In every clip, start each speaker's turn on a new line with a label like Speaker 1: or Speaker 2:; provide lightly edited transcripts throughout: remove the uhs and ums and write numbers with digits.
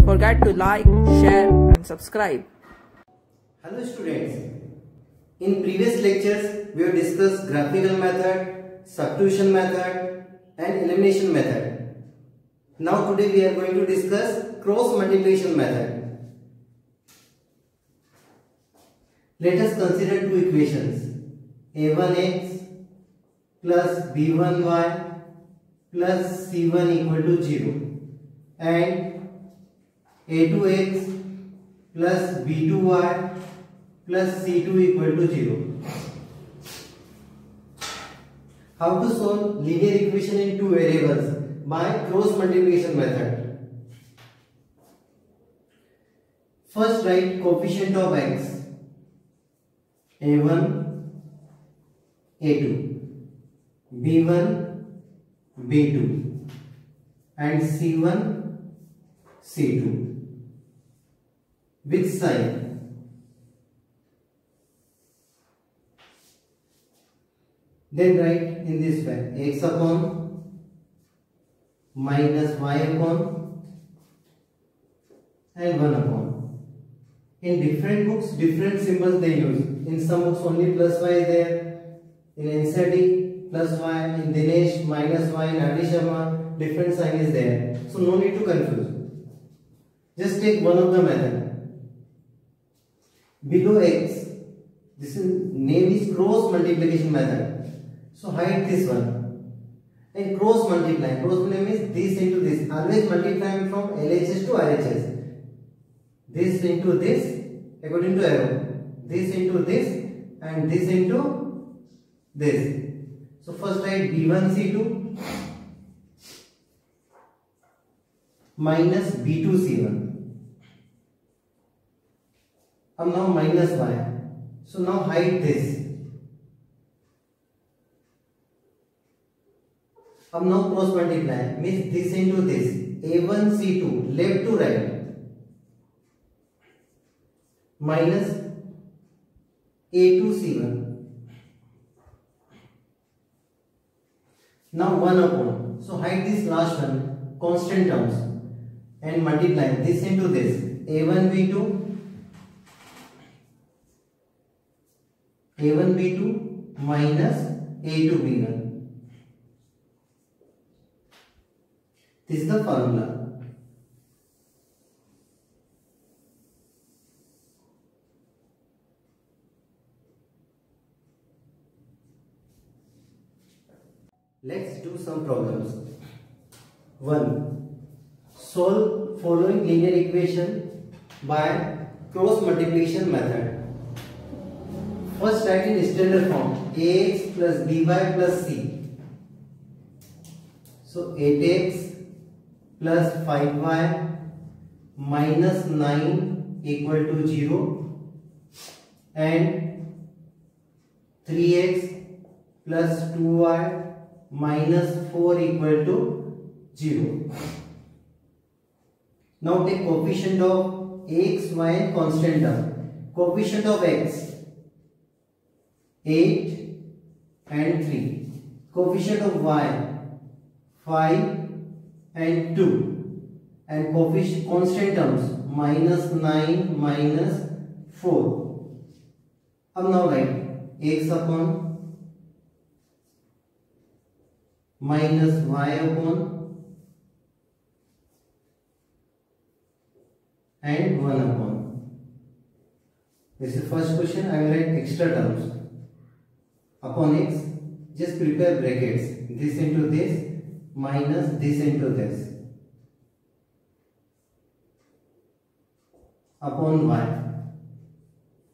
Speaker 1: forget to like, share and subscribe.
Speaker 2: Hello students, in previous lectures we have discussed graphical method, substitution method and elimination method. Now today we are going to discuss cross multiplication method. Let us consider two equations, a1x plus b1y plus c1 equal to 0 and a2x plus b2y plus c2 equal to 0. How to solve linear equation in two variables by cross multiplication method? First write coefficient of x, a1, a2, b1, b2 and c1, c2 with sign. Then write in this way, x upon minus y upon and 1 upon. In different books, different symbols they use. In some books only plus y is there. In NCERT plus y, in Dinesh minus y, in Adi Sharma different sign is there. So no need to confuse. Just take one of the method. Below x, this is name is cross multiplication method. So hide this one. And cross multiply. Cross multiply means this into this. Always multiply from LHS to RHS. This into this according to arrow. This into this and this into this. So first write B1 C2 minus B2 C1. And now minus y. So now hide this. अब now cross multiply means this into this, a1 c2 left to right minus a2 c1. Now 1 upon, so hide this last one, constant terms and multiply this into this, a1 b2 minus a2 b1. This is the formula. Let's do some problems. 1. Solve following linear equation by cross multiplication method. First write in standard form, ax plus by plus c. So 8x plus 5y minus 9 equal to 0 and 3x plus 2y minus 4 equal to 0. Now take coefficient of x, y and constant term. Coefficient of x 8 and 3. Coefficient of y 5 and 2 and coefficient constant terms minus 9 minus 4. अब now write x upon minus y upon and 1 upon. This is first question. I will write extra terms upon x. Just prepare brackets. This into this minus this into this upon y,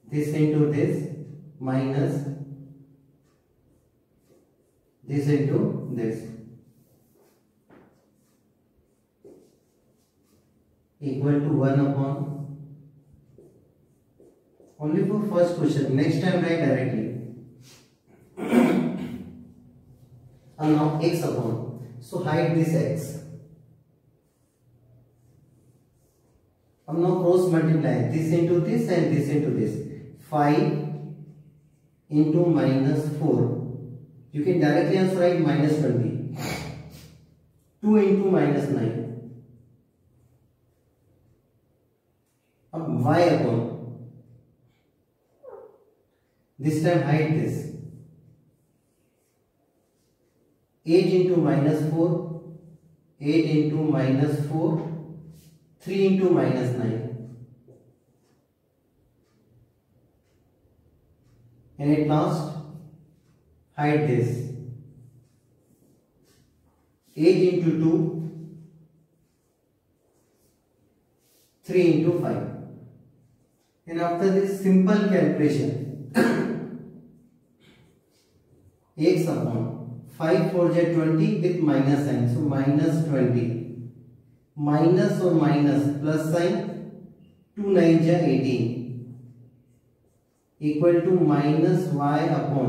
Speaker 2: this into this minus this into this equal to 1 upon. Only for first question. Next time write directly. And now x upon. So hide this x. अब now cross multiply this into this and this into this. 5 into minus 4. You can directly also write minus 20. 2 into minus 9. y upon, this time hide this, 8 into minus 4, 8 into minus 4, 3 into minus 9, and at last hide this, 8 into 2, 3 into 5. And after this simple calculation, x upon 5 4 is 20 with minus sign, so minus 20, minus or minus plus sign, 2 9 is 18, equal to minus y upon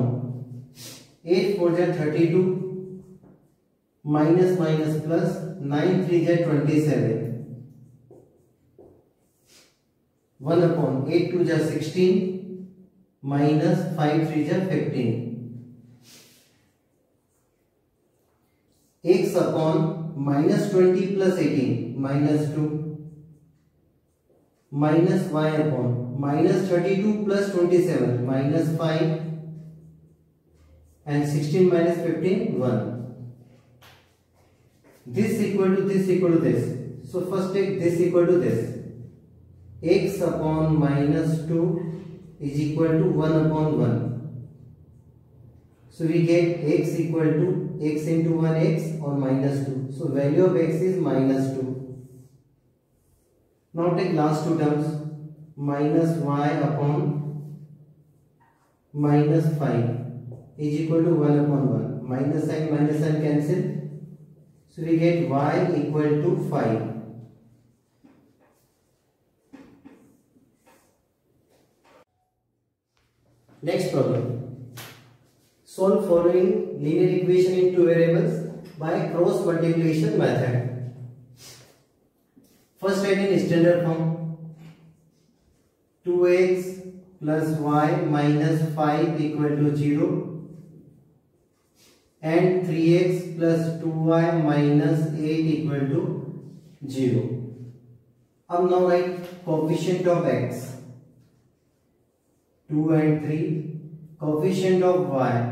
Speaker 2: 8 4 is 32, minus minus plus 9 3 is 27, 1 upon 8 2 is 16, minus 5 3 is 15. X upon minus 20 plus 18, minus 2, minus y upon minus 32 plus 27, minus 5, and 16 minus 15, 1. This equal to this equal to this. So first take this equal to this. X upon minus 2 is equal to 1 upon 1. So we get x equal to x into 1x or minus 2. So value of x is minus 2. Now take last two terms, minus y upon minus 5 is equal to 1 upon 1. Minus sign cancel. So we get y equal to 5. Next problem. Solve following linear equation in two variables by cross multiplication method. First write in standard form. 2x plus y minus 5 equal to 0. And 3x plus 2y minus 8 equal to 0. अब now write coefficient of x 2 and 3, coefficient of y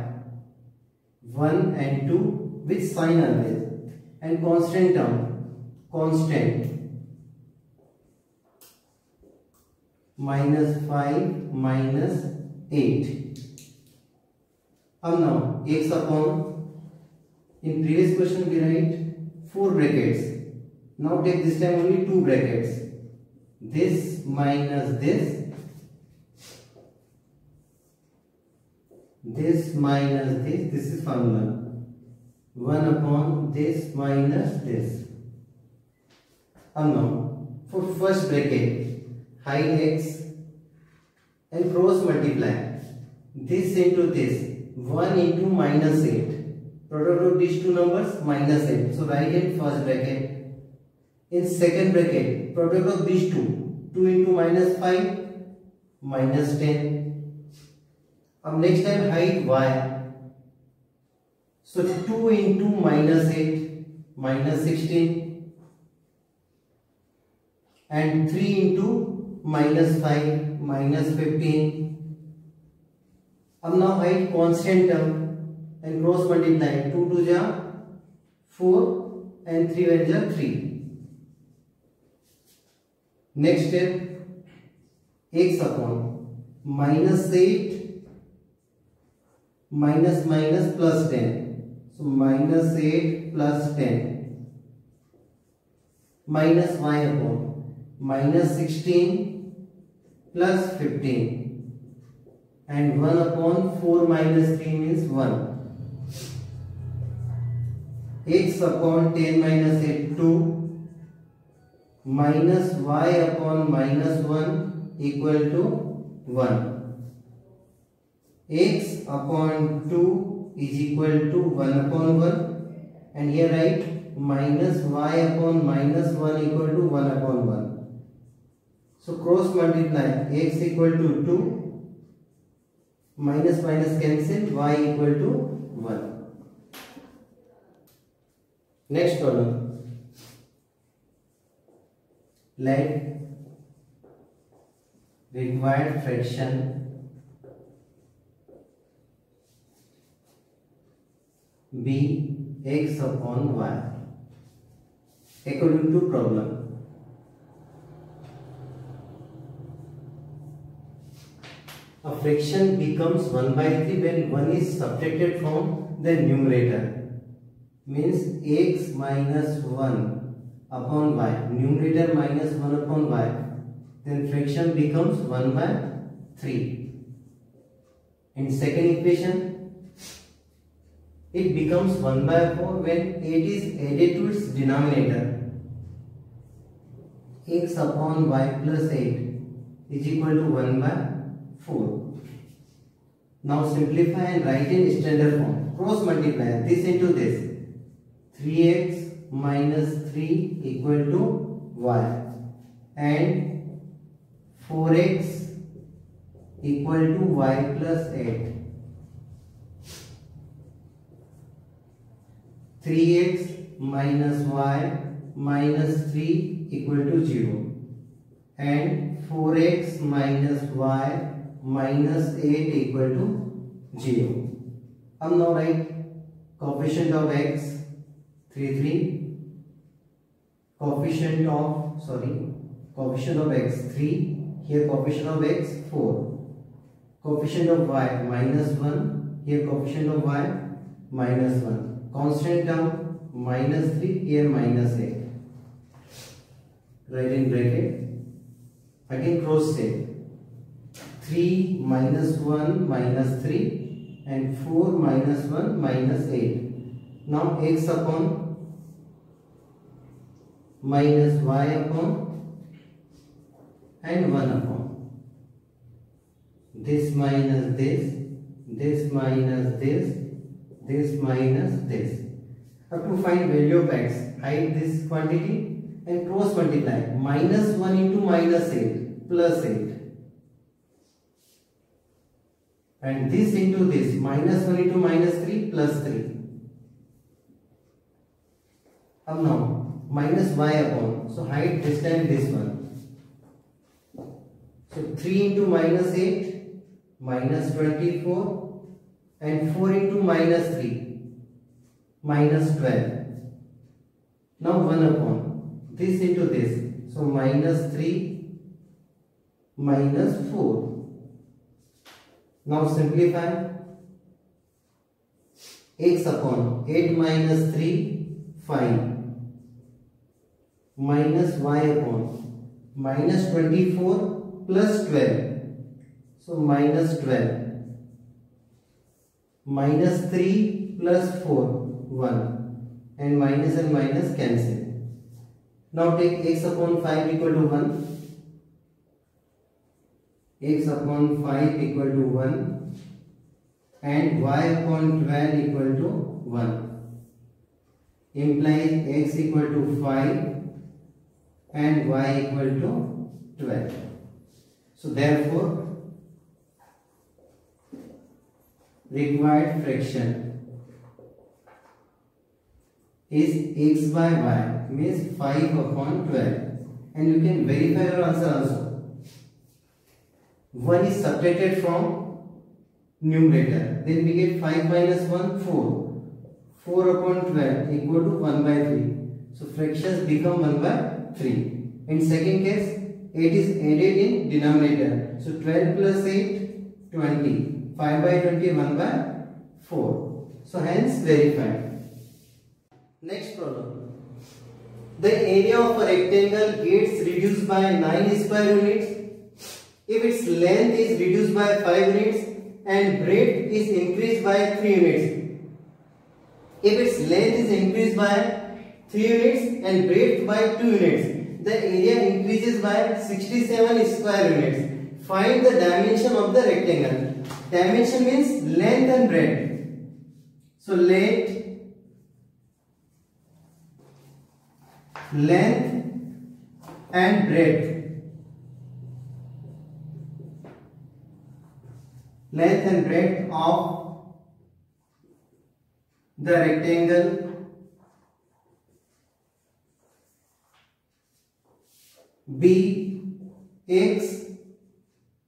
Speaker 2: 1 and 2 with sign always, and constant term constant minus 5 minus 8. अब now x upon, in previous question we write 4 brackets. Now take this time only 2 brackets. This minus this. This minus this. This is formula. 1 upon this minus this. Now for first bracket hide x and cross multiply this into this. 1 into minus 8. Product of these two numbers minus 8. So write in first bracket. In second bracket, product of these two. 2 into minus 5 minus 10. Next time hide y. So 2 into minus 8 minus 16. And 3 into minus 5 minus 15. Now hide constant term and cross multiply. 2 to ja 4 and 3 1 ja 3. Next step, x upon minus 8 minus minus plus 10. So minus 8 plus 10 minus y upon minus 16 plus 15, and 1 upon 4 minus 3 means 1. X upon 10 minus 8 2 minus y upon minus 1 equal to 1. X upon 2 is equal to 1 upon 1, and here write minus y upon minus 1 equal to 1 upon 1. So cross multiply, x equal to 2, minus minus cancel, y equal to 1. Next problem. Let required fraction be x upon y according to problem. A fraction becomes 1 by 3 when 1 is subtracted from the numerator. Means x minus 1 upon y. Numerator minus 1 upon y. Then fraction becomes 1 by 3. In second equation, it becomes 1 by 4 when 8 is added to its denominator. X upon y plus 8 is equal to 1 by 4. Now simplify and write in standard form. Cross multiply this into this. 3x minus 3 equal to y and 4x equal to y plus 8. 3x minus y minus 3 equal to 0 and 4x minus y minus 8 equal to 0. Now write coefficient of x 3, coefficient of x 3, here coefficient of x 4, coefficient of y minus 1, here coefficient of y minus 1, constant term minus 3, here minus 8. Write in bracket. Again cross check. 3 minus 1 minus 3 and 4 minus 1 minus 8. Now x upon minus y upon and 1 upon. This minus this, this minus this, this minus this. Have to find value of x. Hide this quantity and cross multiply. Minus 1 into minus 8 plus 8. And this into this. Minus 1 into minus 3 plus 3. Now minus y upon. So hide this time this one. So 3 into minus 8 minus 24 and 4 into minus 3 minus 12. Now 1 upon. This into this. So minus 3 minus 4. Now simplify. X upon 8 minus 3 5 minus y upon minus 24 plus 12. So minus 12 minus 3 plus 4 1 and minus cancel. Now take x upon 5 equal to 1. X upon 5 equal to 1 and y upon 12 equal to 1 implies x equal to 5 and y equal to 12. So therefore required fraction is x by y, means 5 upon 12, and you can verify your answer also. 1 is subtracted from numerator, then we get 5 minus 1 4. 4 upon 12 equal to 1 by 3. So fractions become 1 by 3. In second case, 8 is added in denominator. So 12 plus 8 20. 5 by 20 1 by 4. So hence verified. Next problem. The area of a rectangle gets reduced by 9 square units if its length is reduced by 5 units and breadth is increased by 3 units. If its length is increased by 3 units and breadth by 2 units, the area increases by 67 square units. Find the dimension of the rectangle. Dimension means length and breadth. So let length and breadth. Length and breadth of the rectangle be x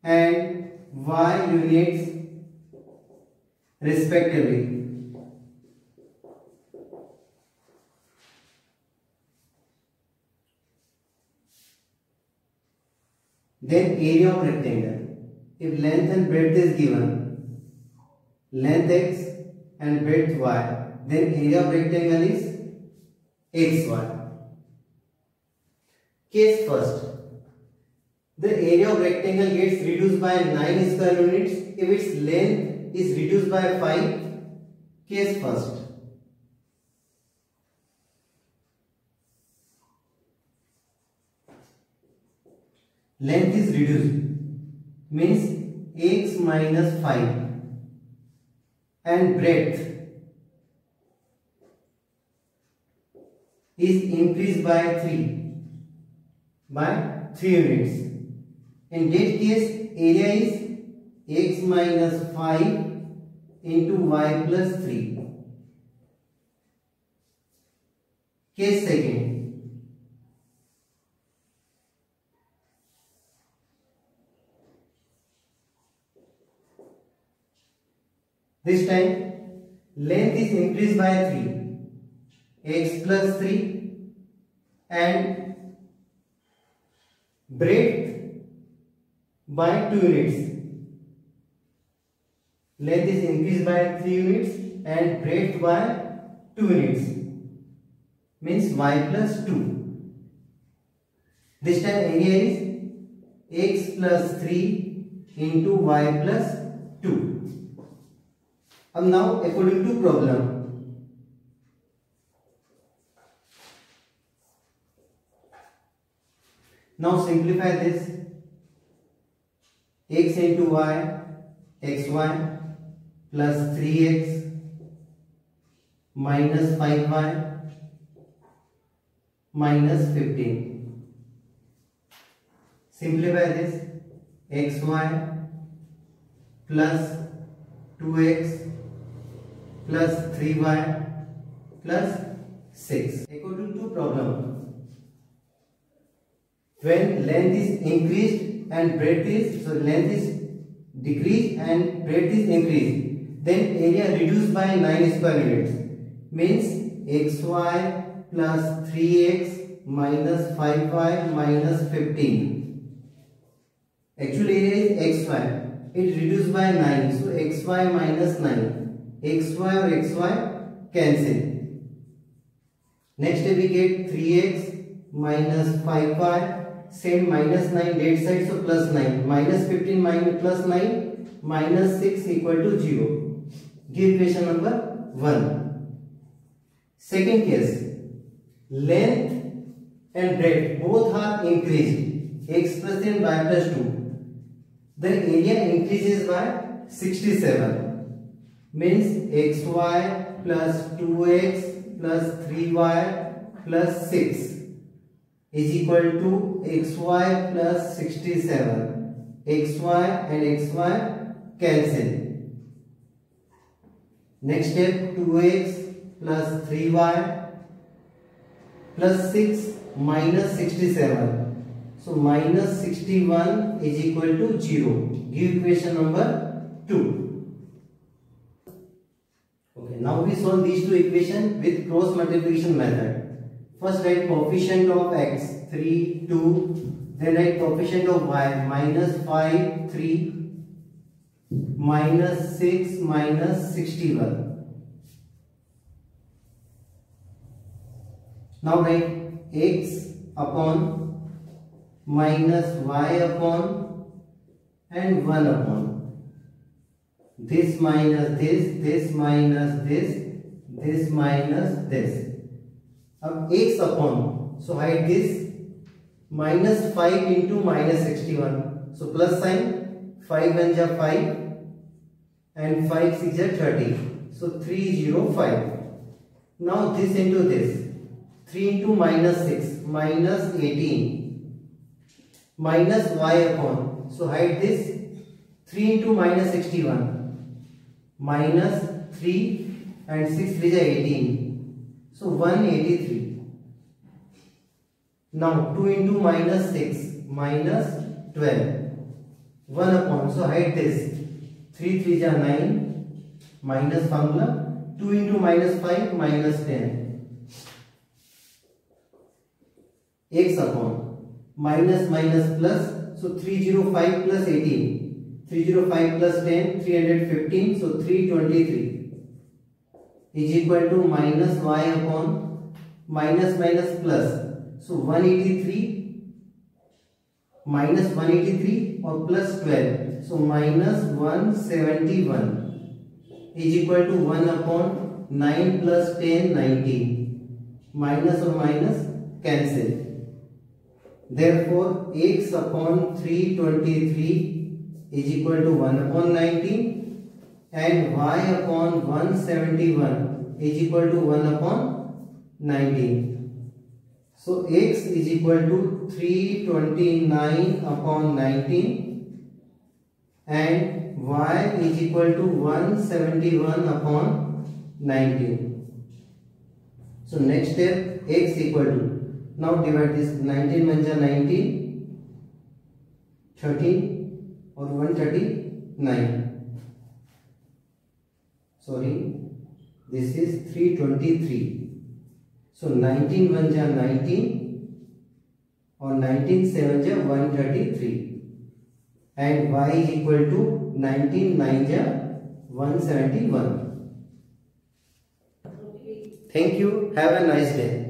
Speaker 2: and y units respectively. Then area of rectangle. If length and breadth is given, length x and breadth y, then area of rectangle is xy. Case first. The area of rectangle gets reduced by 9 square units if its length is reduced by 5. Case first. Length is reduced means x minus 5 and breadth is increased by 3 units. In that case, area is x minus 5 into y plus 3. Case second. This time, length is increased by 3, x plus 3, and breadth by 2 units. Length is increased by 3 units and breadth by 2 units. Means y plus 2. This time area is x plus 3 into y plus 2. And now according to problem, now simplify this. X into y, xy plus 3x minus 5y minus 15. Simplify this. Xy plus 2x plus 3y plus 6. According to problem, when length is increased and breadth is, length is decreased and breadth is increased, then area reduced by 9 square units. Means xy plus 3x minus 5y minus 15. Actually area is xy. It reduced by 9. So xy minus 9. xy or xy cancel. Next we get 3x minus 5y. Same minus 9 that side, so plus 9. Minus 15 minus plus 9 minus 6 equal to 0. Give equation number 1. Second case. Length and breadth both are increased. X plus and y plus 2. The area increases by 67. Means xy plus 2x plus 3y plus 6 is equal to xy plus 67. xy and xy cancel. Next step, 2x plus 3y plus 6 minus 67. So minus 61 is equal to 0. Give equation number 2. Okay, now we solve these two equations with cross multiplication method. First write coefficient of x 3, 2, then write coefficient of y minus 5, 3, minus 6, minus 61. Now write x upon minus y upon and 1 upon. This minus this minus this minus this. अब x upon, so write this minus 5 into minus 61. So plus sign, 5 1 ja 5 and 5 6 ja 30. So 305. Now this into this. 3 into minus 6 minus 18 minus y upon. So write this 3 into minus 61 minus 3 and 6 3 ja 18. So 183. Now 2 into minus 6 minus 12. 1 upon, so write this 3 3 ja 9 minus formula 2 into minus 5 minus 10 x upon minus minus plus, so 305 plus 18, 305 plus 10 315, so 323 is equal to minus y upon minus minus plus, so 183 minus 183 or plus 12, so minus 171 is equal to 1 upon 9 plus 10 19, minus or minus cancel. Therefore x upon 323 is equal to 1 upon 19 and y upon 171 is equal to 1 upon 19. So x is equal to 329 upon 19 and y is equal to 171 upon 19. So next step, x equal to, now divide this 19 1 ja 19, 13 or 139. Sorry, this is 323. So 19 1 ja 19 or 19 7 ja 133 and y is equal to 19 9 ja 171. Thank you. Have a nice day.